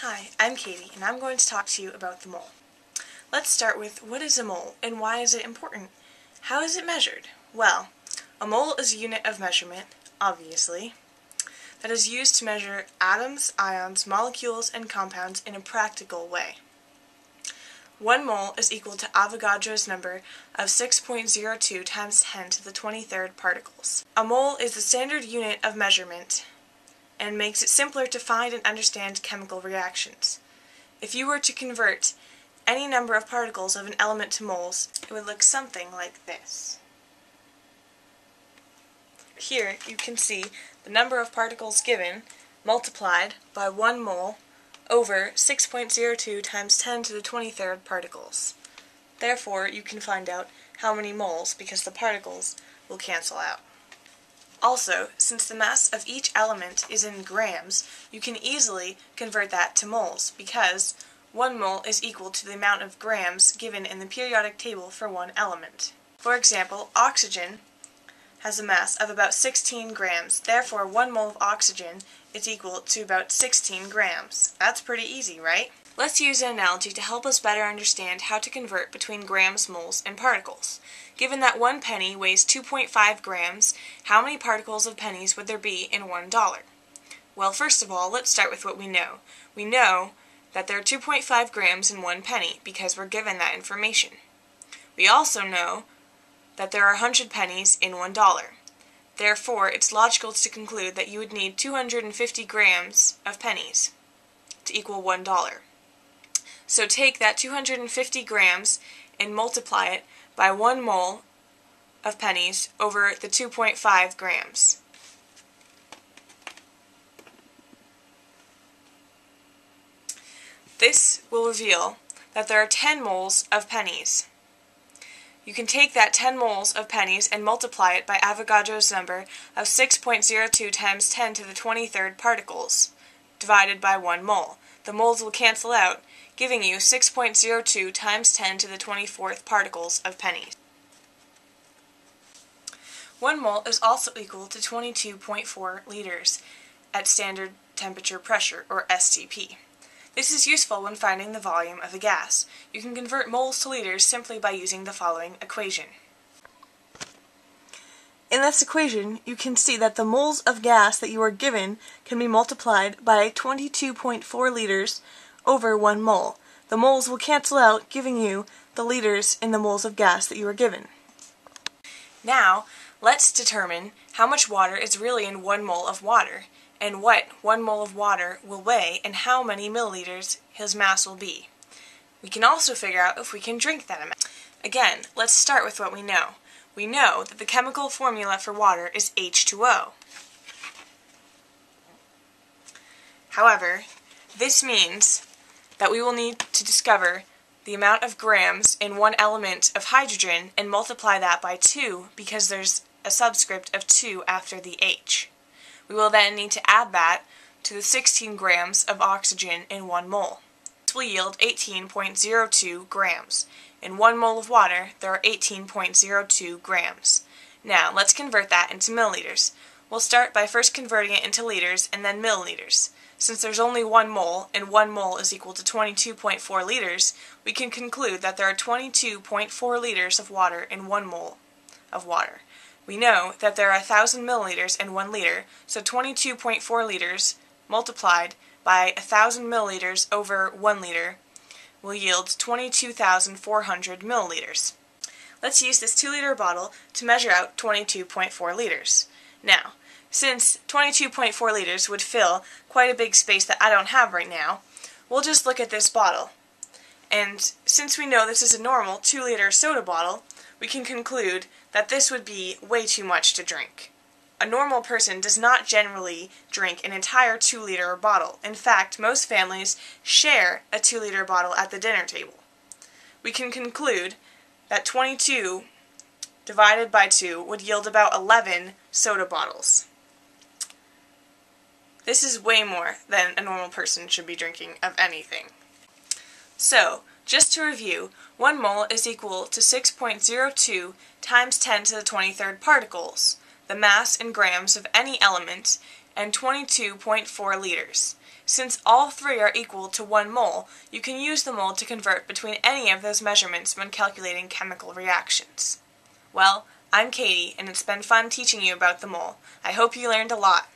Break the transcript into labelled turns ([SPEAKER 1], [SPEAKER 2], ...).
[SPEAKER 1] Hi, I'm Katie, and I'm going to talk to you about the mole. Let's start with what is a mole and why is it important? How is it measured? Well, a mole is a unit of measurement, obviously, that is used to measure atoms, ions, molecules, and compounds in a practical way. 1 mole is equal to Avogadro's number of 6.02 times 10 to the 23rd particles. A mole is the standard unit of measurement and makes it simpler to find and understand chemical reactions. If you were to convert any number of particles of an element to moles, it would look something like this. Here you can see the number of particles given multiplied by 1 mole over 6.02 times 10 to the 23rd particles. Therefore, you can find out how many moles because the particles will cancel out. Also, since the mass of each element is in grams, you can easily convert that to moles because 1 mole is equal to the amount of grams given in the periodic table for one element. For example, oxygen has a mass of about 16 grams, therefore 1 mole of oxygen is equal to about 16 grams. That's pretty easy, right? Let's use an analogy to help us better understand how to convert between grams, moles, and particles. Given that 1 penny weighs 2.5 grams, how many particles of pennies would there be in $1? Well, first of all, let's start with what we know. We know that there are 2.5 grams in 1 penny because we're given that information. We also know that there are 100 pennies in $1. Therefore, it's logical to conclude that you would need 250 grams of pennies to equal $1. So take that 250 grams and multiply it by 1 mole of pennies over the 2.5 grams. This will reveal that there are 10 moles of pennies. You can take that 10 moles of pennies and multiply it by Avogadro's number of 6.02 times 10 to the 23rd particles, divided by 1 mole. The moles will cancel out, giving you 6.02 times 10 to the 24th particles of pennies. 1 mole is also equal to 22.4 liters at standard temperature pressure, or STP. This is useful when finding the volume of a gas. You can convert moles to liters simply by using the following equation. In this equation, you can see that the moles of gas that you are given can be multiplied by 22.4 liters over 1 mole. The moles will cancel out, giving you the liters in the moles of gas that you are given. Now, let's determine how much water is really in 1 mole of water, and what 1 mole of water will weigh, and how many milliliters his mass will be. We can also figure out if we can drink that amount. Again, let's start with what we know. We know that the chemical formula for water is H2O. However, this means that we will need to discover the amount of grams in 1 element of hydrogen and multiply that by 2 because there's a subscript of 2 after the H. We will then need to add that to the 16 grams of oxygen in 1 mole. This will yield 18.02 grams. In 1 mole of water, there are 18.02 grams. Now, let's convert that into milliliters. We'll start by first converting it into liters and then milliliters. Since there's only 1 mole, and 1 mole is equal to 22.4 liters, we can conclude that there are 22.4 liters of water in 1 mole of water. We know that there are 1,000 milliliters in 1 liter, so 22.4 liters multiplied by 1,000 milliliters over 1 liter will yield 22,400 milliliters. Let's use this 2-liter bottle to measure out 22.4 liters. Now, since 22.4 liters would fill quite a big space that I don't have right now, we'll just look at this bottle. And since we know this is a normal 2-liter soda bottle, we can conclude that this would be way too much to drink. A normal person does not generally drink an entire 2-liter bottle. In fact, most families share a 2-liter bottle at the dinner table. We can conclude that 22 divided by 2 would yield about 11 soda bottles. This is way more than a normal person should be drinking of anything. So, just to review, 1 mole is equal to 6.02 times 10 to the 23rd particles. The mass in grams of any element and 22.4 liters. Since all three are equal to 1 mole, you can use the mole to convert between any of those measurements when calculating chemical reactions. Well, I'm Katie, and it's been fun teaching you about the mole. I hope you learned a lot.